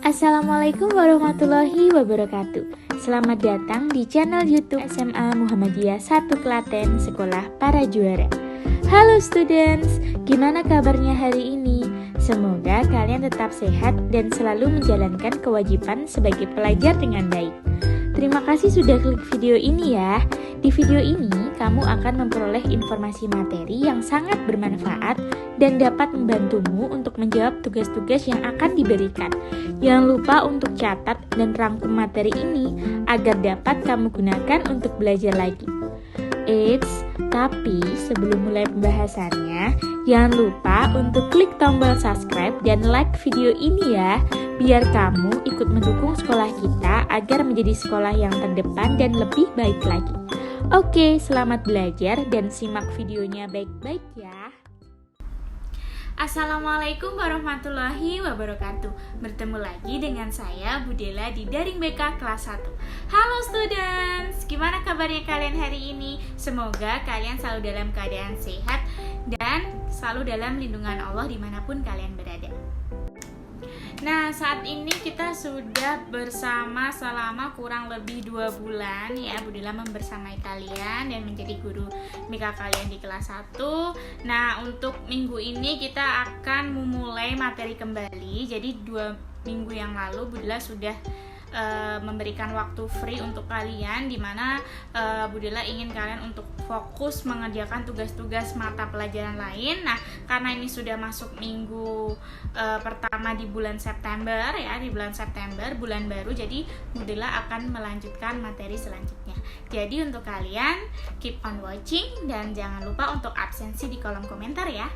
Assalamualaikum warahmatullahi wabarakatuh. Selamat datang di channel YouTube SMA Muhammadiyah 1 Klaten, Sekolah Para Juara. Halo students, gimana kabarnya hari ini? Semoga kalian tetap sehat dan selalu menjalankan kewajiban sebagai pelajar dengan baik. Terima kasih sudah klik video ini ya. Di video ini, kamu akan memperoleh informasi materi yang sangat bermanfaat dan dapat membantumu untuk menjawab tugas-tugas yang akan diberikan. Jangan lupa untuk catat dan rangkum materi ini agar dapat kamu gunakan untuk belajar lagi. Eits, tapi sebelum mulai pembahasannya, jangan lupa untuk klik tombol subscribe dan like video ini ya, biar kamu ikut mendukung sekolah kita agar menjadi sekolah yang terdepan dan lebih baik lagi. Oke, selamat belajar dan simak videonya baik-baik ya. Assalamualaikum warahmatullahi wabarakatuh. Bertemu lagi dengan saya Budela di Daring BK kelas 1. Halo students, gimana kabarnya kalian hari ini? Semoga kalian selalu dalam keadaan sehat dan selalu dalam lindungan Allah dimanapun kalian berada. Nah, saat ini kita sudah bersama selama kurang lebih 2 bulan ya, Budela membersamai kalian dan menjadi guru MIKA kalian di kelas 1. Nah, untuk minggu ini kita akan memulai materi kembali. Jadi 2 minggu yang lalu Budela sudah memberikan waktu free untuk kalian, dimana Budela ingin kalian untuk fokus mengerjakan tugas-tugas mata pelajaran lain. Nah, karena ini sudah masuk minggu pertama di bulan September ya, di bulan September, bulan baru, jadi Budela akan melanjutkan materi selanjutnya. Jadi untuk kalian keep on watching dan jangan lupa untuk absensi di kolom komentar ya.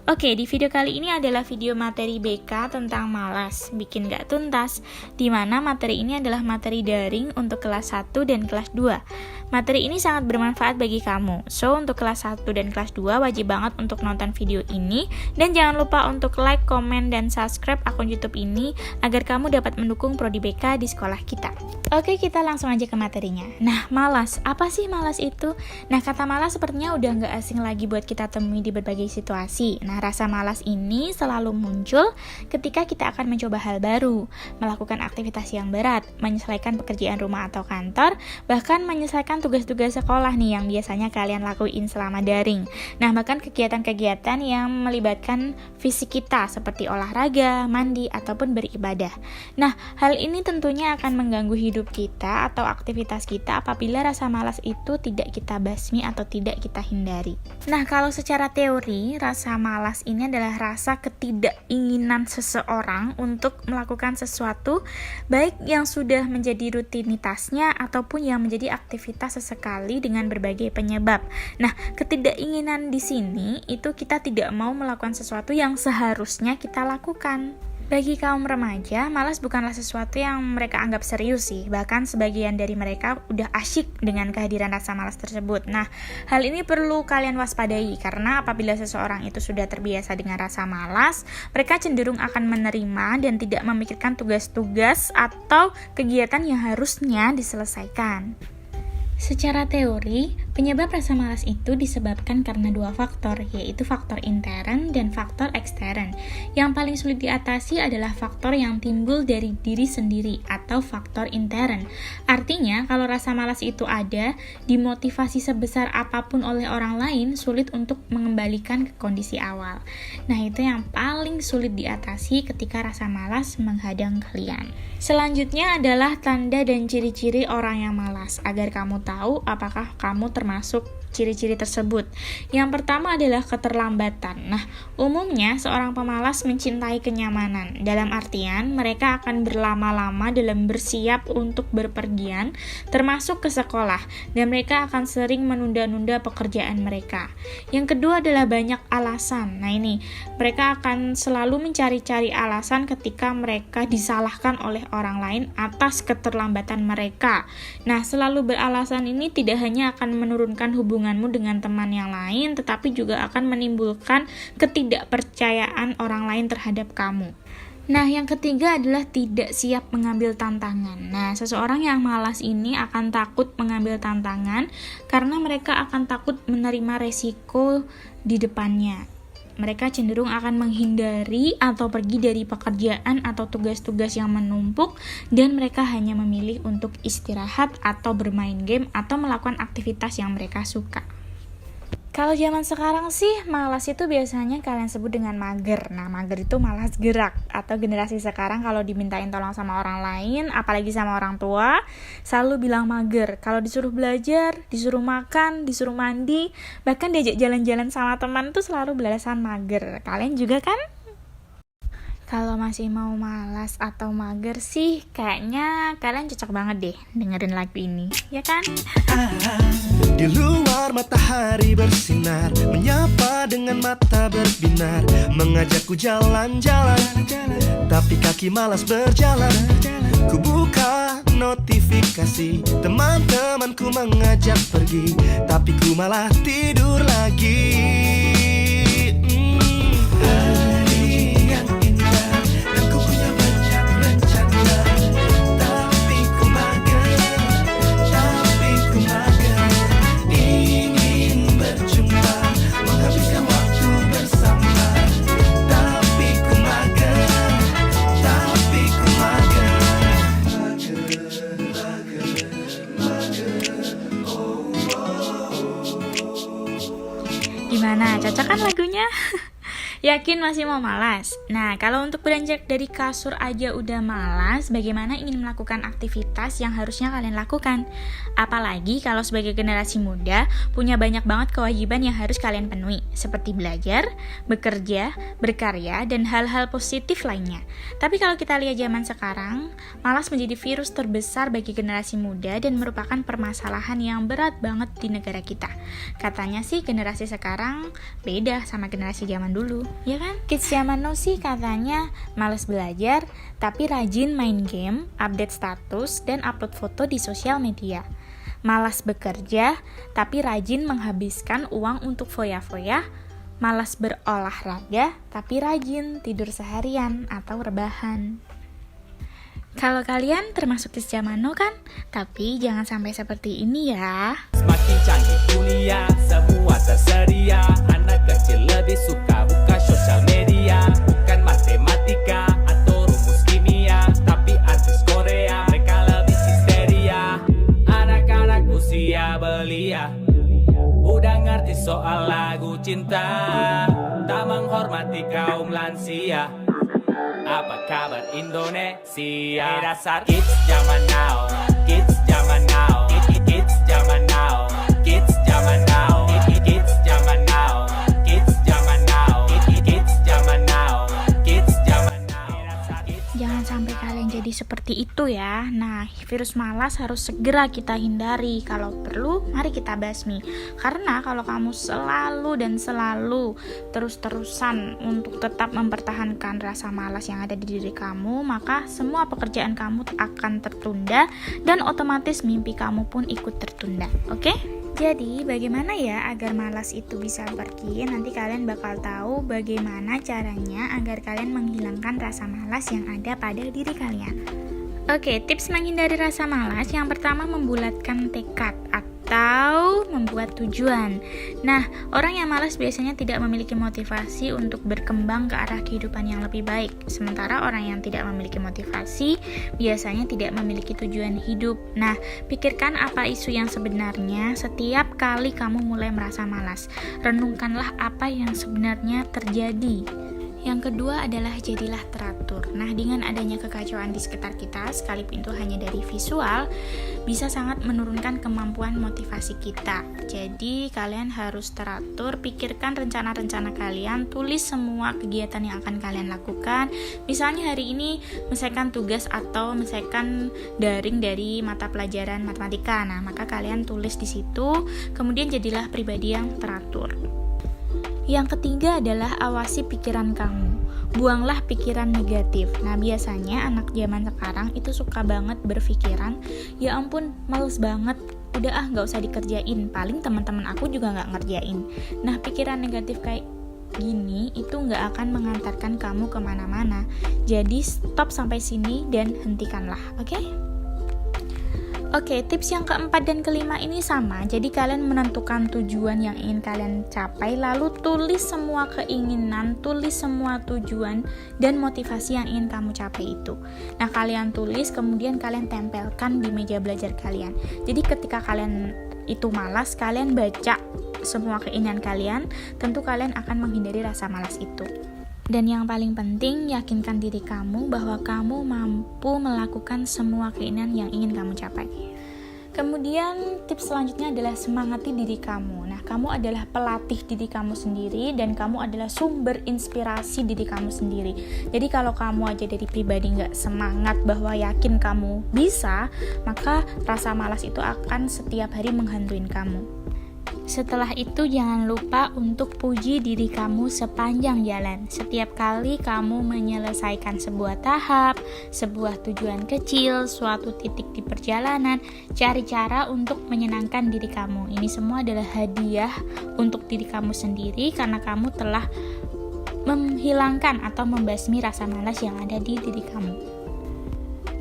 Oke, di video kali ini adalah video materi BK tentang malas, bikin gak tuntas, di mana materi ini adalah materi daring untuk kelas 1 dan kelas 2. Materi ini sangat bermanfaat bagi kamu. So, untuk kelas 1 dan kelas 2 wajib banget untuk nonton video ini. Dan jangan lupa untuk like, komen, dan subscribe akun YouTube ini agar kamu dapat mendukung prodi BK di sekolah kita. Oke, kita langsung aja ke materinya. Nah, malas. Apa sih malas itu? Nah, kata malas sepertinya udah gak asing lagi buat kita temui di berbagai situasi. Nah, rasa malas ini selalu muncul ketika kita akan mencoba hal baru, melakukan aktivitas yang berat, menyelesaikan pekerjaan rumah atau kantor, bahkan menyelesaikan tugas-tugas sekolah nih yang biasanya kalian lakuin selama daring. Nah, bahkan kegiatan-kegiatan yang melibatkan fisik kita seperti olahraga, mandi, ataupun beribadah. Nah, hal ini tentunya akan mengganggu hidup kita atau aktivitas kita apabila rasa malas itu tidak kita basmi atau tidak kita hindari. Nah, kalau secara teori, rasa malas ini adalah rasa ketidakinginan seseorang untuk melakukan sesuatu, baik yang sudah menjadi rutinitasnya ataupun yang menjadi aktivitas sesekali dengan berbagai penyebab. Nah, ketidakinginan di sini itu kita tidak mau melakukan sesuatu yang seharusnya kita lakukan. Bagi kaum remaja, malas bukanlah sesuatu yang mereka anggap serius sih. Bahkan sebagian dari mereka udah asyik dengan kehadiran rasa malas tersebut. Nah, hal ini perlu kalian waspadai karena apabila seseorang itu sudah terbiasa dengan rasa malas, mereka cenderung akan menerima dan tidak memikirkan tugas-tugas atau kegiatan yang harusnya diselesaikan. Secara teori, penyebab rasa malas itu disebabkan karena 2 faktor, yaitu faktor intern dan faktor ekstern. Yang paling sulit diatasi adalah faktor yang timbul dari diri sendiri atau faktor intern. Artinya, kalau rasa malas itu ada, dimotivasi sebesar apapun oleh orang lain sulit untuk mengembalikan ke kondisi awal. Nah, itu yang paling sulit diatasi ketika rasa malas menghadang kalian. Selanjutnya adalah tanda dan ciri-ciri orang yang malas, agar kamu tahu apakah kamu termasuk ciri-ciri tersebut. Yang pertama adalah keterlambatan. Nah, umumnya seorang pemalas mencintai kenyamanan. Dalam artian, mereka akan berlama-lama dalam bersiap untuk berpergian, termasuk ke sekolah, dan mereka akan sering menunda-nunda pekerjaan mereka. Yang kedua adalah banyak alasan. Nah, ini, mereka akan selalu mencari-cari alasan ketika mereka disalahkan oleh orang lain atas keterlambatan mereka. Nah, selalu beralasan ini tidak hanya akan menurunkan hubunganmu dengan teman yang lain, tetapi juga akan menimbulkan ketidakpercayaan orang lain terhadap kamu. Nah, yang ketiga adalah tidak siap mengambil tantangan. Nah, seseorang yang malas ini akan takut mengambil tantangan karena mereka akan takut menerima resiko di depannya. Mereka cenderung akan menghindari atau pergi dari pekerjaan atau tugas-tugas yang menumpuk, dan mereka hanya memilih untuk istirahat atau bermain game atau melakukan aktivitas yang mereka suka. Kalau zaman sekarang sih, malas itu biasanya kalian sebut dengan mager. Nah, mager itu malas gerak. Atau generasi sekarang kalau dimintain tolong sama orang lain, apalagi sama orang tua, selalu bilang mager. Kalau disuruh belajar, disuruh makan, disuruh mandi, bahkan diajak jalan-jalan sama teman tuh selalu beralasan mager. Kalian juga kan? Kalau masih mau malas atau mager sih, kayaknya kalian cocok banget deh dengerin lagu ini, ya kan? Di luar matahari bersinar, menyapa dengan mata berbinar, mengajakku jalan-jalan, tapi kaki malas berjalan. Ku buka notifikasi, teman-temanku mengajak pergi, tapi ku malah tidur lagi. Gimana, cocok kan lagunya? Yakin masih mau malas? Nah, kalau untuk beranjak dari kasur aja udah malas, bagaimana ingin melakukan aktivitas yang harusnya kalian lakukan? Apalagi kalau sebagai generasi muda, punya banyak banget kewajiban yang harus kalian penuhi, seperti belajar, bekerja, berkarya, dan hal-hal positif lainnya. Tapi kalau kita lihat zaman sekarang, malas menjadi virus terbesar bagi generasi muda dan merupakan permasalahan yang berat banget di negara kita. Katanya sih generasi sekarang beda sama generasi zaman dulu. Ya kan? Kids zaman now sih katanya malas belajar, tapi rajin main game, update status, dan upload foto di sosial media. Malas bekerja, tapi rajin menghabiskan uang untuk foya-foya. Malas berolahraga, tapi rajin tidur seharian atau rebahan. Kalau kalian termasuk kids zaman now kan? Tapi jangan sampai seperti ini ya. Semakin canggih dunia, semua tersedia. Anak kecil lebih suka buka sosial media, bukan matematika atau rumus kimia, tapi artis Korea, mereka lebih histeria. Anak-anak usia belia udah ngerti soal lagu cinta, tak menghormati kaum lansia. Apa kabar Indonesia? Dasar kids zaman now, kids zaman now, kids zaman now, kids zaman now, kids zaman now, kids zaman now, kids zaman now, kids zaman now. Jangan sampai kalian jadi seperti itu ya. Nah, virus malas harus segera kita hindari. Kalau perlu, mari kita basmi. Karena kalau kamu selalu terus-terusan untuk tetap mempertahankan rasa malas yang ada di diri kamu, maka semua pekerjaan kamu akan tertunda dan otomatis mimpi kamu pun ikut tertunda. Oke? Jadi, bagaimana ya agar malas itu bisa pergi? Nanti kalian bakal tahu bagaimana caranya agar kalian menghilangkan rasa malas yang ada pada diri kalian. Oke, tips menghindari rasa malas yang pertama, membulatkan tekad atau membuat tujuan. Nah, orang yang malas biasanya tidak memiliki motivasi untuk berkembang ke arah kehidupan yang lebih baik. Sementara orang yang tidak memiliki motivasi biasanya tidak memiliki tujuan hidup. Nah, pikirkan apa isu yang sebenarnya setiap kali kamu mulai merasa malas. Renungkanlah apa yang sebenarnya terjadi. Yang kedua adalah jadilah teratur. Nah, dengan adanya kekacauan di sekitar kita, sekalipun itu hanya dari visual, bisa sangat menurunkan kemampuan motivasi kita. Jadi, kalian harus teratur, pikirkan rencana-rencana kalian, tulis semua kegiatan yang akan kalian lakukan. Misalnya hari ini menyelesaikan tugas atau menyelesaikan daring dari mata pelajaran matematika. Nah, maka kalian tulis di situ, kemudian jadilah pribadi yang teratur. Yang ketiga adalah awasi pikiran kamu. Buanglah pikiran negatif. Nah, biasanya anak zaman sekarang itu suka banget berpikiran, ya ampun, males banget, udah gak usah dikerjain, paling teman-teman aku juga gak ngerjain. Nah, pikiran negatif kayak gini itu gak akan mengantarkan kamu kemana-mana. Jadi stop sampai sini dan hentikanlah, oke? Oke, tips yang keempat dan kelima ini sama. Jadi kalian menentukan tujuan yang ingin kalian capai, lalu tulis semua keinginan, tulis semua tujuan dan motivasi yang ingin kamu capai itu. Nah, kalian tulis, kemudian kalian tempelkan di meja belajar kalian. Jadi ketika kalian itu malas, kalian baca semua keinginan kalian, tentu kalian akan menghindari rasa malas itu. Dan yang paling penting, yakinkan diri kamu bahwa kamu mampu melakukan semua keinginan yang ingin kamu capai. Kemudian tips selanjutnya adalah semangati diri kamu. Nah, kamu adalah pelatih diri kamu sendiri dan kamu adalah sumber inspirasi diri kamu sendiri. Jadi kalau kamu aja dari pribadi nggak semangat bahwa yakin kamu bisa, maka rasa malas itu akan setiap hari menghantuin kamu. Setelah itu jangan lupa untuk puji diri kamu sepanjang jalan. Setiap kali kamu menyelesaikan sebuah tahap, sebuah tujuan kecil, suatu titik di perjalanan, cari cara untuk menyenangkan diri kamu. Ini semua adalah hadiah untuk diri kamu sendiri karena kamu telah menghilangkan atau membasmi rasa malas yang ada di diri kamu.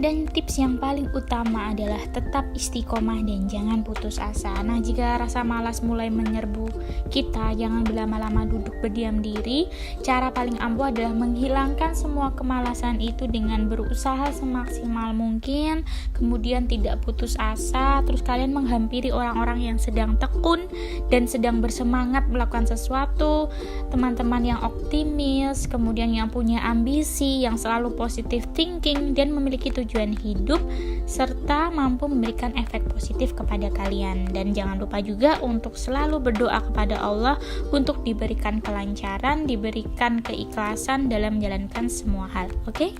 Dan tips yang paling utama adalah tetap istiqomah dan jangan putus asa. Nah, jika rasa malas mulai menyerbu kita, jangan berlama-lama duduk berdiam diri. Cara paling ampuh adalah menghilangkan semua kemalasan itu dengan berusaha semaksimal mungkin, kemudian tidak putus asa. Terus kalian menghampiri orang-orang yang sedang tekun dan sedang bersemangat melakukan sesuatu, teman-teman yang optimis, kemudian yang punya ambisi, yang selalu positive thinking dan memiliki tujuan hidup serta mampu memberikan efek positif kepada kalian. Dan jangan lupa juga untuk selalu berdoa kepada Allah untuk diberikan kelancaran, diberikan keikhlasan dalam menjalankan semua hal. Oke?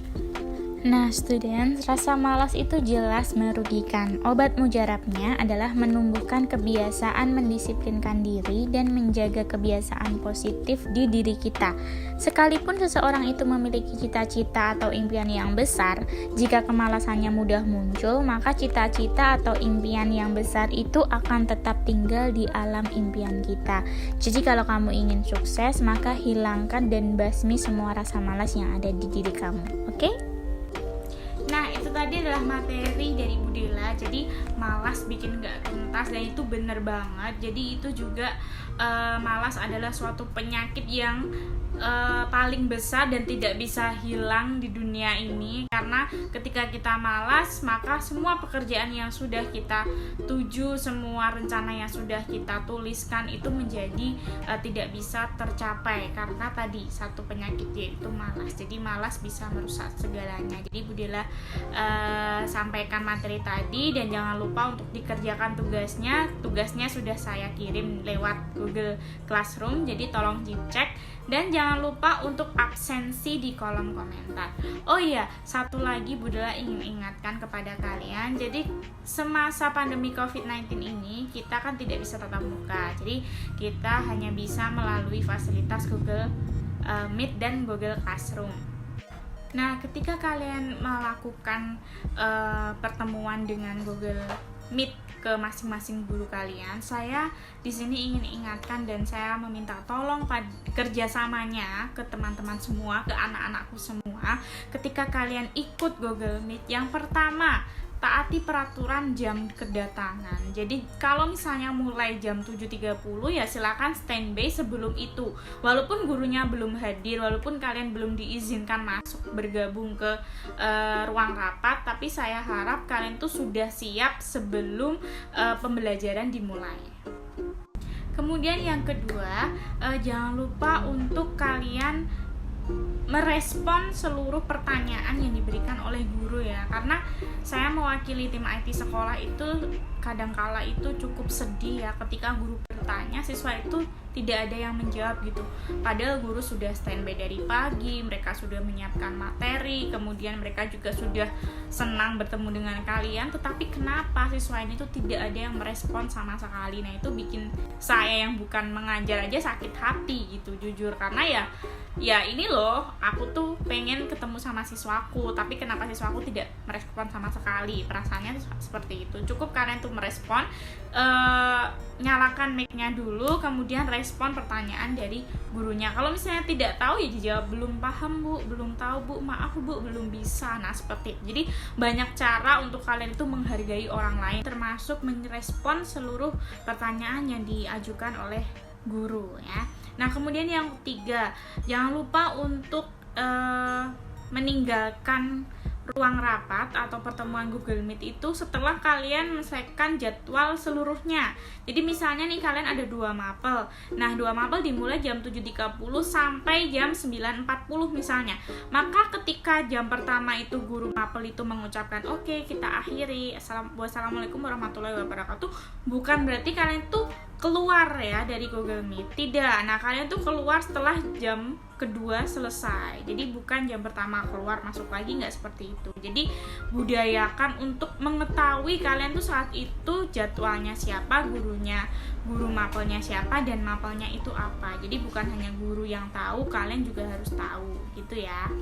Nah, students, rasa malas itu jelas merugikan. Obat mujarabnya adalah menumbuhkan kebiasaan mendisiplinkan diri dan menjaga kebiasaan positif di diri kita. Sekalipun seseorang itu memiliki cita-cita atau impian yang besar, jika kemalasannya mudah muncul, maka cita-cita atau impian yang besar itu akan tetap tinggal di alam impian kita. Jadi kalau kamu ingin sukses, maka hilangkan dan basmi semua rasa malas yang ada di diri kamu. Oke? Nah, itu tadi adalah materi dari Bu Dela. Jadi malas bikin gak tuntas dan itu bener banget. Jadi itu juga malas adalah suatu penyakit yang paling besar dan tidak bisa hilang di dunia ini. Karena ketika kita malas, maka semua pekerjaan yang sudah kita tuju, semua rencana yang sudah kita tuliskan itu menjadi tidak bisa tercapai karena tadi satu penyakit yaitu malas. Jadi malas bisa merusak segalanya. Jadi Bu Dela sampaikan materi tadi dan jangan lupa untuk dikerjakan tugasnya. Tugasnya sudah saya kirim lewat Google Classroom, jadi tolong dicek dan jangan lupa untuk absensi di kolom komentar. Oh iya, satu lagi Bu Dela ingin ingatkan kepada kalian. Jadi semasa pandemi COVID-19 ini kita kan tidak bisa tatap muka. Jadi kita hanya bisa melalui fasilitas Google Meet dan Google Classroom. Nah, ketika kalian melakukan pertemuan dengan Google Meet ke masing-masing guru kalian, saya di sini ingin ingatkan dan saya meminta tolong kerjasamanya ke teman-teman semua, ke anak-anakku semua. Ketika kalian ikut Google Meet, yang pertama taati peraturan jam kedatangan. Jadi kalau misalnya mulai jam 7.30 ya silakan standby sebelum itu. Walaupun gurunya belum hadir, walaupun kalian belum diizinkan masuk bergabung ke ruang rapat, tapi saya harap kalian tuh sudah siap sebelum pembelajaran dimulai. Kemudian yang kedua, jangan lupa untuk kalian merespon seluruh pertanyaan yang diberikan oleh guru ya, karena saya mewakili tim IT sekolah itu kadangkala itu cukup sedih ya ketika guru bertanya siswa itu tidak ada yang menjawab gitu, padahal guru sudah standby dari pagi, mereka sudah menyiapkan materi, kemudian mereka juga sudah senang bertemu dengan kalian, tetapi kenapa siswa ini tuh tidak ada yang merespon sama sekali. Nah itu bikin saya yang bukan mengajar aja sakit hati gitu jujur, karena ya ini loh aku tuh pengen ketemu sama siswaku, tapi kenapa siswaku tidak tidak merespon sama sekali. Perasaannya tuh seperti itu. Cukup kalian tuh merespon, nyalakan mic-nya dulu, kemudian respon pertanyaan dari gurunya. Kalau misalnya tidak tahu ya dijawab belum paham Bu, belum tahu Bu, maaf Bu, belum bisa. Nah seperti itu. Jadi banyak cara untuk kalian itu menghargai orang lain, termasuk merespon seluruh pertanyaan yang diajukan oleh guru ya. Nah kemudian yang ketiga, jangan lupa untuk meninggalkan ruang rapat atau pertemuan Google Meet itu setelah kalian menyelesaikan jadwal seluruhnya. Jadi misalnya nih kalian ada 2 mapel. Nah, 2 mapel dimulai jam 7.30 sampai jam 9.40 misalnya. Maka ketika jam pertama itu guru mapel itu mengucapkan oke, kita akhiri. Wassalamualaikum warahmatullahi wabarakatuh. Bukan berarti kalian tuh keluar ya dari Google Meet. Tidak. Nah, kalian tuh keluar setelah jam kedua selesai. Jadi bukan jam pertama keluar masuk lagi, nggak seperti itu. Jadi budayakan untuk mengetahui kalian tuh saat itu jadwalnya siapa, gurunya, guru mapelnya siapa, dan mapelnya itu apa. Jadi bukan hanya guru yang tahu, kalian juga harus tahu gitu ya.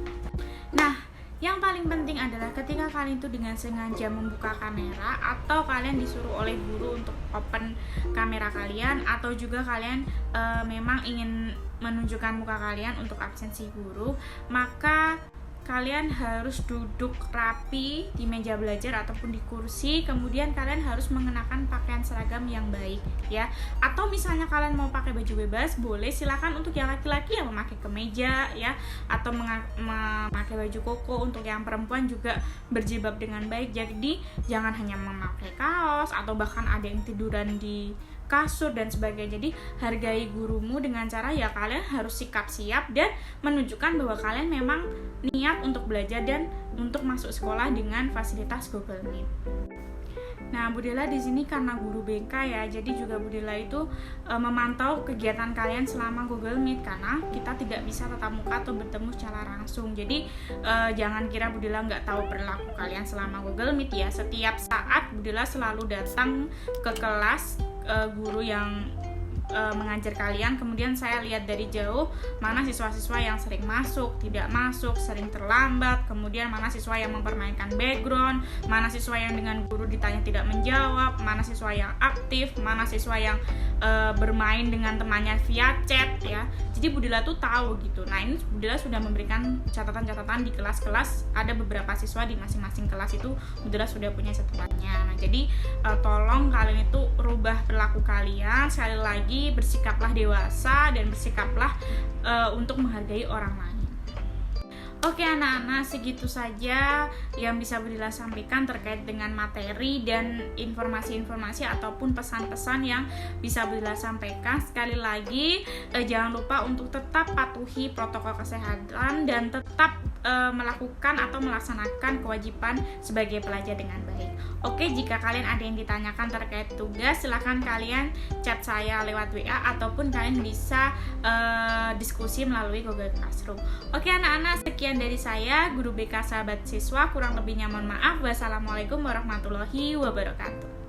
Nah, yang paling penting adalah ketika kalian itu dengan sengaja membuka kamera atau kalian disuruh oleh guru untuk open kamera kalian, atau juga kalian memang ingin menunjukkan muka kalian untuk absensi guru, maka kalian harus duduk rapi di meja belajar ataupun di kursi. Kemudian kalian harus mengenakan pakaian seragam yang baik ya. Atau misalnya kalian mau pakai baju bebas, boleh, silakan. Untuk yang laki-laki yang memakai kemeja ya, atau memakai baju koko. Untuk yang perempuan juga berjilbab dengan baik. Jadi jangan hanya memakai kaos atau bahkan ada yang tiduran di kasur dan sebagainya. Jadi hargai gurumu dengan cara ya kalian harus sikap siap dan menunjukkan bahwa kalian memang niat untuk belajar dan untuk masuk sekolah dengan fasilitas Google Meet. Nah, Bu Dela di sini karena guru BK ya, jadi juga Bu Dela itu memantau kegiatan kalian selama Google Meet, karena kita tidak bisa tatap muka atau bertemu secara langsung. Jadi jangan kira Bu Dela nggak tahu perilaku kalian selama Google Meet ya. Setiap saat Bu Dela selalu datang ke kelas guru yang mengajar kalian, kemudian saya lihat dari jauh mana siswa-siswa yang sering masuk, tidak masuk, sering terlambat, kemudian mana siswa yang mempermainkan background, mana siswa yang dengan guru ditanya tidak menjawab, mana siswa yang aktif, mana siswa yang bermain dengan temannya via chat ya. Jadi Bu Dela tuh tahu gitu. Nah, ini Bu Dela sudah memberikan catatan-catatan di kelas-kelas, ada beberapa siswa di masing-masing kelas itu Bu Dela sudah punya catatannya. Nah, jadi tolong kalian itu rubah perilaku kalian. Sekali lagi, bersikaplah dewasa dan bersikaplah untuk menghargai orang lain. Oke anak-anak, segitu saja yang bisa Bu Dela sampaikan terkait dengan materi dan informasi-informasi ataupun pesan-pesan yang bisa Bu Dela sampaikan. Sekali lagi, jangan lupa untuk tetap patuhi protokol kesehatan dan tetap melakukan atau melaksanakan kewajiban sebagai pelajar dengan baik. Oke, jika kalian ada yang ditanyakan terkait tugas, silahkan kalian chat saya lewat WA ataupun kalian bisa diskusi melalui Google Classroom. Oke anak-anak, sekian dari saya, Guru BK Sahabat Siswa. Kurang lebihnya mohon maaf. Wassalamualaikum warahmatullahi wabarakatuh.